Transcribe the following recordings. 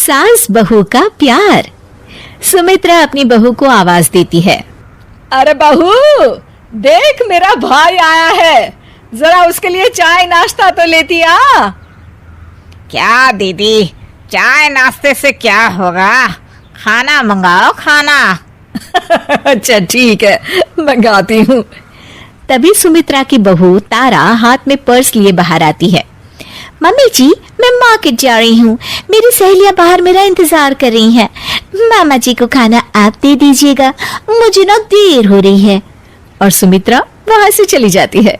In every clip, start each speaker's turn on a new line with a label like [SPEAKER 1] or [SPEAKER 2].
[SPEAKER 1] सास बहू का प्यार। सुमित्रा अपनी बहू को आवाज देती है।
[SPEAKER 2] अरे बहू, देख मेरा भाई आया है, जरा उसके लिए चाय नाश्ता तो लेती आ।
[SPEAKER 3] क्या दीदी, चाय नाश्ते से क्या होगा, खाना मंगाओ खाना।
[SPEAKER 2] अच्छा ठीक है, मंगाती हूँ।
[SPEAKER 1] तभी सुमित्रा की बहू तारा हाथ में पर्स लिए बाहर आती है। मम्मी जी, मैं मार्केट जा रही हूँ, मेरी सहेलियां बाहर मेरा इंतजार कर रही हैं। मामा जी को खाना आप दे दीजिएगा, मुझे ना देर हो रही है।
[SPEAKER 2] और सुमित्रा वहाँ से चली जाती है।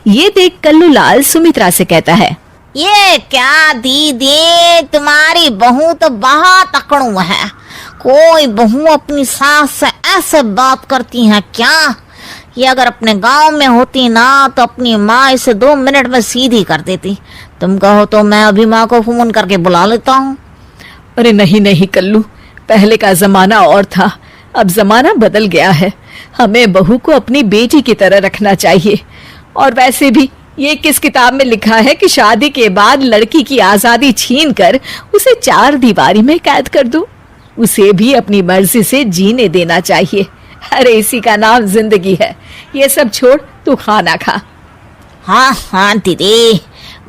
[SPEAKER 2] ये देख कल्लू लाल सुमित्रा से कहता है,
[SPEAKER 3] ये क्या दीदी, तुम्हारी बहू तो बहुत अकड़ू है। कोई बहू अपनी सास से ऐसे बात करती है क्या? ये अगर अपने गांव में होती ना तो अपनी माँ इसे 2 मिनट में सीधी कर देती। तुम कहो तो मैं अभी माँ को फोन करके बुला लेता हूँ।
[SPEAKER 2] अरे नहीं नहीं कल्लू, पहले का जमाना और था, अब जमाना बदल गया है। हमें बहू को अपनी बेटी की तरह रखना चाहिए। और वैसे भी ये किस किताब में लिखा है कि शादी के बाद लड़की की आजादी छीन कर उसे 4 दीवारी में कैद कर दूं? उसे भी अपनी मर्जी से जीने देना चाहिए। अरे इसी का नाम जिंदगी है। ये सब छोड़, तू खाना खा।
[SPEAKER 3] हाँ हाँ दीदी,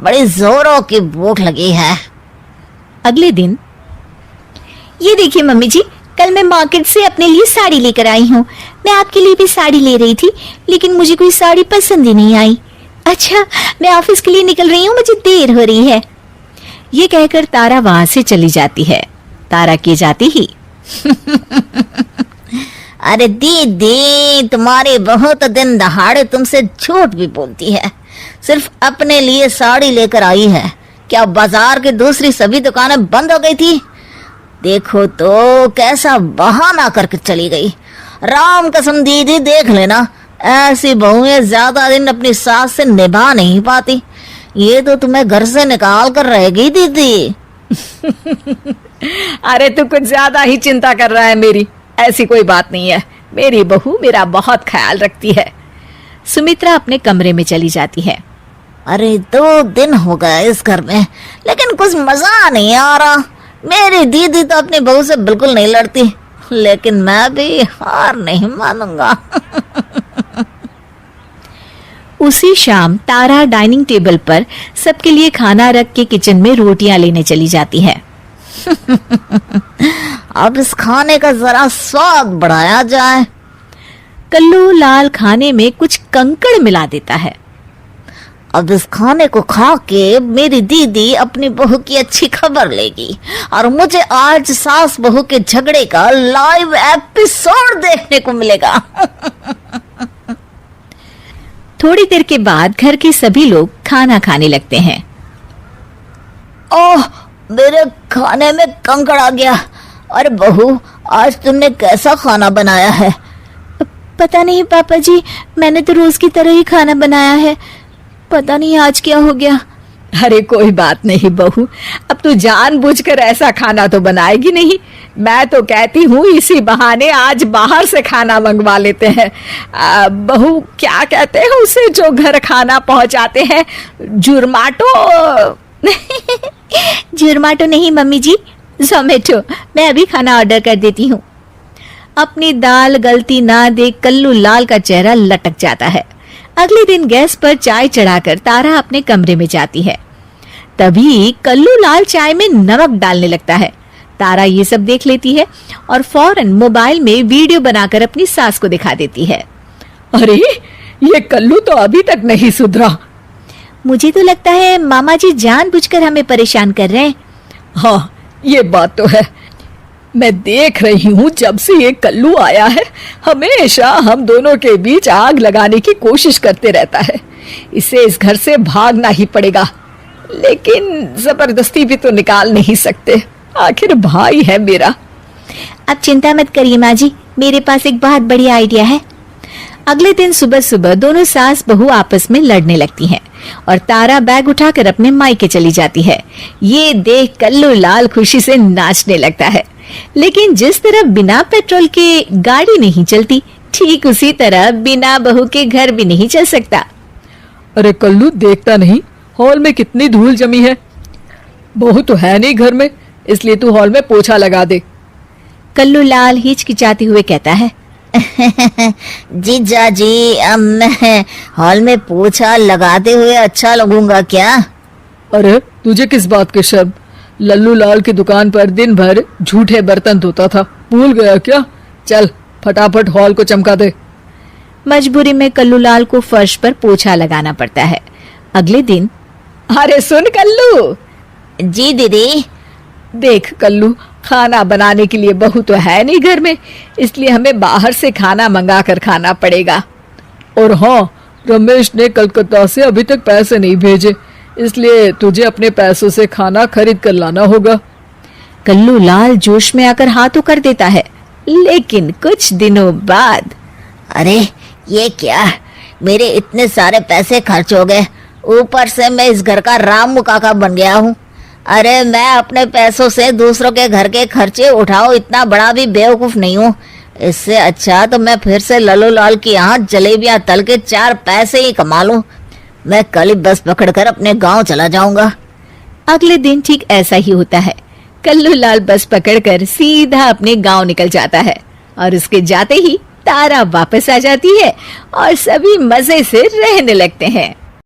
[SPEAKER 3] बड़ी जोरों की भूख लगी है।
[SPEAKER 1] अगले दिन, ये देखिए मम्मी जी, कल मैं मार्केट से अपने लिए साड़ी लेकर आई हूँ। मैं आपके लिए भी साड़ी ले रही थी, लेकिन मुझे कोई साड़ी पसंद ही नहीं आई। अच्छा, मैं ऑफिस के लिए निकल रही हूँ, मुझे देर हो रही है।
[SPEAKER 2] ये कहकर तारा वहां से चली जाती है। तारा के जाती ही
[SPEAKER 3] अरे दीदी, तुम्हारी बहू तो दिन दहाड़े तुमसे झूठ भी बोलती है। सिर्फ अपने लिए साड़ी लेकर आई है। क्या बाजार की दूसरी सभी दुकानें बंद हो गई थी? देखो तो कैसा बहाना करके चली गई। राम कसम दीदी, देख लेना, ऐसी बहुएं ज्यादा दिन अपनी सास से निभा नहीं पाती। ये तो तुम्हें घर से निकाल कर रहेगी दीदी।
[SPEAKER 2] अरे तू कुछ ज्यादा ही चिंता कर रहा है मेरी। ऐसी कोई बात नहीं है, मेरी बहू मेरा बहुत ख्याल रखती है।
[SPEAKER 1] सुमित्रा अपने कमरे में चली जाती है।
[SPEAKER 3] अरे 2 दिन हो गए इस घर में, लेकिन कुछ मजा नहीं आ रहा। मेरी दीदी तो अपनी बहू से बिल्कुल नहीं लड़ती, लेकिन मैं भी हार नहीं मानूंगा।
[SPEAKER 1] उसी शाम तारा डाइनिंग टेबल पर सबके लिए खाना रख के किचन में रोटियां लेने चली जाती है।
[SPEAKER 3] अब इस खाने का जरा स्वाद बढ़ाया जाए।
[SPEAKER 1] कल्लू लाल खाने में कुछ कंकड़ मिला देता है।
[SPEAKER 3] अब इस खाने को खा के मेरी दीदी अपनी बहू की अच्छी खबर लेगी और मुझे आज सास बहू के झगड़े का लाइव एपिसोड देखने को मिलेगा।
[SPEAKER 1] थोड़ी देर के बाद घर के सभी लोग खाना खाने लगते हैं।
[SPEAKER 3] ओह, मेरे खाने में कंकड़ आ गया। अरे बहू, आज तुमने कैसा खाना बनाया है?
[SPEAKER 1] पता नहीं पापा जी, मैंने तो रोज की तरह ही खाना बनाया है। पता नहीं आज क्या हो गया।
[SPEAKER 2] अरे कोई बात नहीं बहू, अब तू जानबूझकर ऐसा खाना तो बनाएगी नहीं। मैं तो कहती हूँ इसी बहाने आज बाहर से खाना मंगवा लेते हैं। बहू, क्या कहते हैं उसे जो घर खाना पहुँचाते हैं? जुर्माटो?
[SPEAKER 1] जुर्माटो नहीं मम्मी जी, जोमेटो। मैं अभी खाना ऑर्डर कर देती हूँ। अपनी दाल गलती ना देख कल्लू लाल का चेहरा लटक जाता है। अगले दिन गैस पर चाय चढ़ाकर तारा अपने कमरे में जाती है। तभी कल्लू लाल चाय में नमक डालने लगता है। तारा ये सब देख लेती है और फौरन मोबाइल में वीडियो बनाकर अपनी सास को दिखा देती है।
[SPEAKER 2] अरे ये कल्लू तो अभी तक नहीं सुधरा।
[SPEAKER 1] मुझे तो लगता है मामा जी जानबूझकर हमें परेशान कर रहे हैं।
[SPEAKER 2] हाँ, ये बात तो है। मैं देख रही हूँ जब से ये कल्लू आया है, हमेशा हम दोनों के बीच आग लगाने की कोशिश करते रहता है। इसे इस घर से भागना ही पड़ेगा, लेकिन जबरदस्ती भी तो निकाल नहीं सकते। आखिर भाई है मेरा।
[SPEAKER 1] अब चिंता मत करिए माँ जी, मेरे पास एक बहुत बढ़िया आइडिया है। अगले दिन सुबह सुबह दोनों सास बहू आपस में लड़ने लगती हैं और तारा बैग उठाकर अपने मायके चली जाती है। ये देख कल्लू लाल खुशी से नाचने लगता है। लेकिन जिस तरह बिना पेट्रोल के गाड़ी नहीं चलती, ठीक उसी तरह बिना बहू के घर भी नहीं चल सकता।
[SPEAKER 2] अरे कल्लू, देखता नहीं हॉल में कितनी धूल जमी है? बहू तो है नहीं घर में, इसलिए तू हॉल में पोछा लगा दे।
[SPEAKER 1] कल्लू लाल हिचकिचाते हुए कहता है,
[SPEAKER 3] जीजा जी, अब मैं हॉल में पोछा लगाते हुए अच्छा लगूंगा क्या?
[SPEAKER 2] अरे तुझे किस बात की शर्म? लल्लू लाल की दुकान पर दिन भर झूठे बर्तन धोता था, भूल गया क्या? चल फटाफट हॉल को चमका दे।
[SPEAKER 1] मजबूरी में कल्लू लाल को फर्श पर पोछा लगाना पड़ता है। अगले दिन,
[SPEAKER 2] अरे सुन कल्लू।
[SPEAKER 3] जी दीदी।
[SPEAKER 2] देख कल्लू, खाना बनाने के लिए बहू तो है नहीं घर में, इसलिए हमें बाहर से खाना मंगा कर खाना पड़ेगा। और हाँ, रमेश ने कलकत्ता से अभी तक पैसे नहीं भेजे, इसलिए तुझे अपने पैसों से खाना खरीद कर लाना होगा।
[SPEAKER 1] कल्लू लाल जोश में आकर हाँ तो कर देता है, लेकिन कुछ दिनों बाद,
[SPEAKER 3] अरे ये क्या, मेरे इतने सारे पैसे खर्च हो गए, ऊपर से मैं इस घर का रामू काका बन गया हूँ। अरे मैं अपने पैसों से दूसरों के घर के खर्चे उठाऊं, इतना बड़ा भी बेवकूफ नहीं हूँ। इससे अच्छा तो मैं फिर से लल्लू लाल के यहाँ जलेबियां तल के 4 पैसे ही कमा लूं। मैं कल ही बस पकड़कर अपने गांव चला जाऊंगा।
[SPEAKER 1] अगले दिन ठीक ऐसा ही होता है। कल्लू लाल बस पकड़कर सीधा अपने गांव निकल जाता है और उसके जाते ही तारा वापस आ जाती है और सभी मजे से रहने लगते हैं।